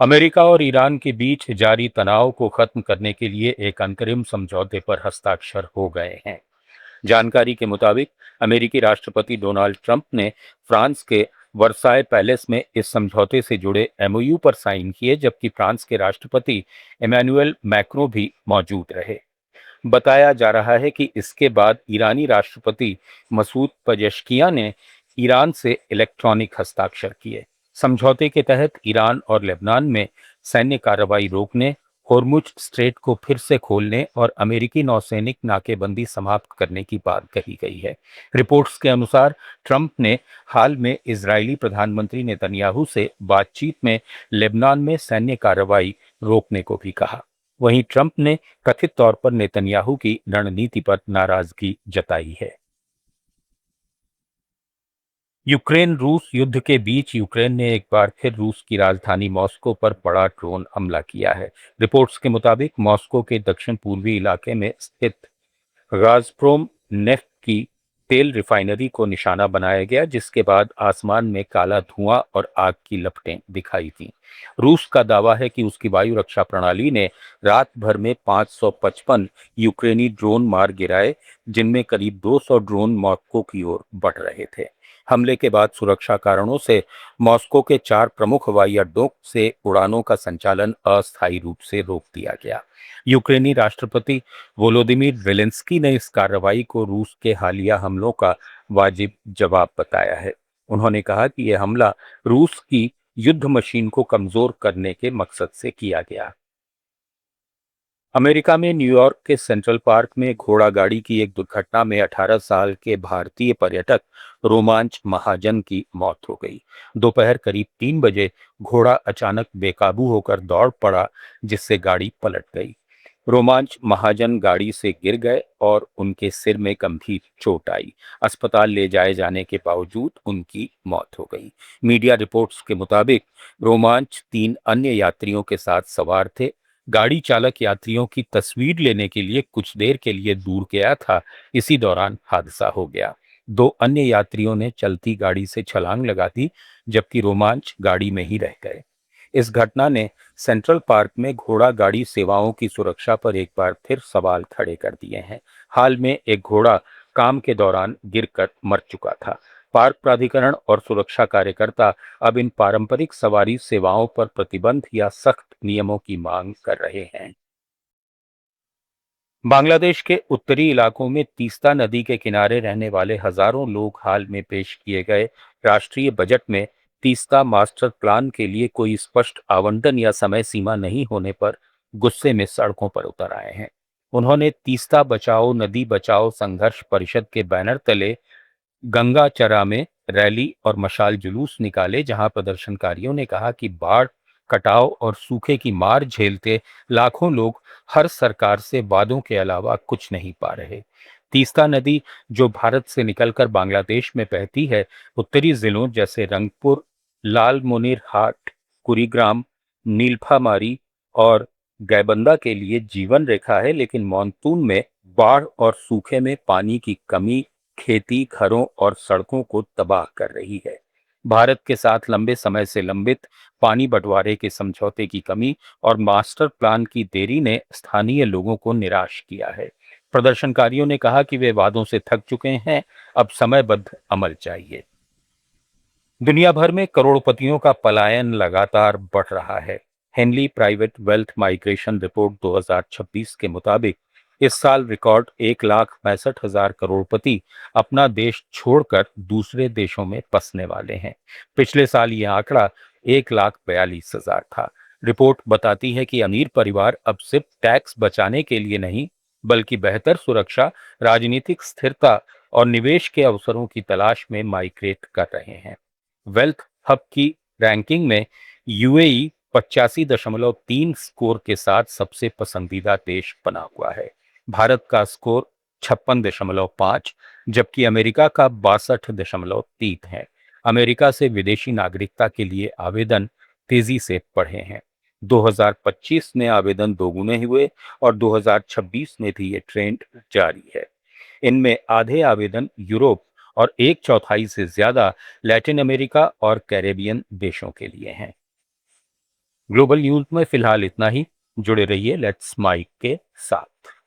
America और Iran के बीच जारी तनाव को खत्म करने के लिए एक अंतरिम समझौते पर हस्ताक्षर हो गए हैं। जानकारी के मुताबिक अमेरिकी राष्ट्रपति डोनाल्ड ट्रंप ने फ्रांस के वर्साय पैलेस में इस समझौते से जुड़े एमओयू पर साइन किए, जबकि फ्रांस के राष्ट्रपति इमैनुअल मैक्रों भी मौजूद रहे। बताया जा रहा है कि इसके बाद ईरानी राष्ट्रपति मसूद पजेश्कियां ने ईरान से इलेक्ट्रॉनिक हस्ताक्षर किए। समझौते के तहत ईरान और लेबनान में सैन्य कार्रवाई रोकने, होर्मुज स्ट्रेट को फिर से खोलने और अमेरिकी नौसैनिक नाकेबंदी समाप्त करने की बात कही गई है। रिपोर्ट्स के अनुसार ट्रंप ने हाल में इजरायली प्रधानमंत्री नेतन्याहू से बातचीत में लेबनान में सैन्य कार्रवाई रोकने को भी कहा। वहीं ट्रंप ने कथित तौर पर नेतन्याहू की रणनीति पर नाराजगी जताई है। यूक्रेन रूस युद्ध के बीच यूक्रेन ने एक बार फिर रूस की राजधानी मॉस्को पर बड़ा ड्रोन हमला किया है। रिपोर्ट्स के मुताबिक मॉस्को के दक्षिण पूर्वी इलाके में स्थित गाज़प्रोम नेफ्ट की तेल रिफाइनरी को निशाना बनाया गया, जिसके बाद आसमान में काला धुआं और आग की लपटें दिखाई थीं। रूस का दावा है कि उसकी वायु रक्षा प्रणाली ने रात भर में 555 यूक्रेनी ड्रोन मार गिराए, जिनमें करीब 200 ड्रोन मॉस्को की ओर बढ़ रहे थे। हमले के बाद सुरक्षा कारणों से मॉस्को के 4 प्रमुख हवाई अड्डों से उड़ानों का संचालन अस्थायी रूप से रोक दिया गया। यूक्रेनी राष्ट्रपति वोलोदिमीर जेलेंस्की ने इस कार्रवाई को रूस के हालिया हमलों का वाजिब जवाब बताया है। उन्होंने कहा कि यह हमला रूस की युद्ध मशीन को कमजोर करने के मकसद से किया गया। अमेरिका में न्यूयॉर्क के सेंट्रल पार्क में घोड़ा गाड़ी की एक दुर्घटना में 18 साल के भारतीय पर्यटक रोमांच महाजन की मौत हो गई। दोपहर करीब 3 बजे घोड़ा अचानक बेकाबू होकर दौड़ पड़ा, जिससे गाड़ी पलट गई। रोमांच महाजन गाड़ी से गिर गए और उनके सिर में गंभीर चोट आई। अस्पताल ले जाए जाने के बावजूद उनकी मौत हो गई। मीडिया रिपोर्ट्स के मुताबिक रोमांच 3 अन्य यात्रियों के साथ सवार थे। गाड़ी चालक यात्रियों की तस्वीर लेने के लिए कुछ देर के लिए दूर गया था। इसी दौरान हादसा हो गया। 2 अन्य यात्रियों ने चलती गाड़ी से छलांग लगा दी, जबकि रोमांच गाड़ी में ही रह गए। इस घटना ने सेंट्रल पार्क में घोड़ा गाड़ी सेवाओं की सुरक्षा पर एक बार फिर सवाल खड़े कर दिए हैं। हाल में एक घोड़ा काम के दौरान गिरकर मर चुका था। पार्क प्राधिकरण और सुरक्षा कार्यकर्ता अब इन पारंपरिक सवारी सेवाओं पर प्रतिबंध या सख्त नियमों की मांग कर रहे हैं। बांग्लादेश के उत्तरी इलाकों में तीस्ता नदी के किनारे रहने वाले हजारों लोग हाल में पेश किए गए राष्ट्रीय बजट में तीस्ता मास्टर प्लान के लिए कोई स्पष्ट आवंटन या समय सीमा नहीं होने पर गुस्से में सड़कों पर उतर आए हैं। उन्होंने तीस्ता बचाओ नदी बचाओ संघर्ष परिषद के बैनर तले गंगा चरा में रैली और मशाल जुलूस निकाले, जहां प्रदर्शनकारियों ने कहा कि बाढ़, कटाव और सूखे की मार झेलते लाखों लोग हर सरकार से वादों के अलावा कुछ नहीं पा रहे। तीस्ता नदी, जो भारत से निकलकर बांग्लादेश में बहती है, उत्तरी जिलों जैसे रंगपुर, लालमोनिरहाट, कुरीग्राम, नीलफामारी और गायबंदा के लिए जीवन रेखा है, लेकिन मानसून में बाढ़ और सूखे में पानी की कमी खेती, घरों और सड़कों को तबाह कर रही है। भारत के साथ लंबे समय से लंबित पानी बंटवारे के समझौते की कमी और मास्टर प्लान की देरी ने स्थानीय लोगों को निराश किया है। प्रदर्शनकारियों ने कहा कि वे वादों से थक चुके हैं, अब समयबद्ध अमल चाहिए। दुनिया भर में करोड़पतियों का पलायन लगातार बढ़ रहा है। Henley private wealth migration report 2026 के मुताबिक इस साल रिकॉर्ड 1,65,000 करोड़पति अपना देश छोड़कर दूसरे देशों में बसने वाले हैं। पिछले साल ये आंकड़ा 1,42,000 था। रिपोर्ट बताती है कि अमीर परिवार अब सिर्फ टैक्स बचाने के लिए नहीं, बल्कि बेहतर सुरक्षा, राजनीतिक स्थिरता और निवेश के अवसरों की तलाश में माइग्रेट कर रहे हैं। वेल्थ हब की रैंकिंग में यूएई 85.3 स्कोर के साथ सबसे पसंदीदा देश बना हुआ है। भारत का स्कोर 56.5, जबकि अमेरिका का 62.3 है। अमेरिका से विदेशी नागरिकता के लिए आवेदन तेजी से बढ़े हैं। 2025 में आवेदन दोगुने हुए और 2026 में भी ये ट्रेंड जारी है। इनमें आधे आवेदन यूरोप और एक चौथाई से ज्यादा लैटिन अमेरिका और कैरेबियन देशों के लिए हैं। ग्लोबल न्यूज में फिलहाल इतना ही। जुड़े रहिए लेट्स माइक के साथ।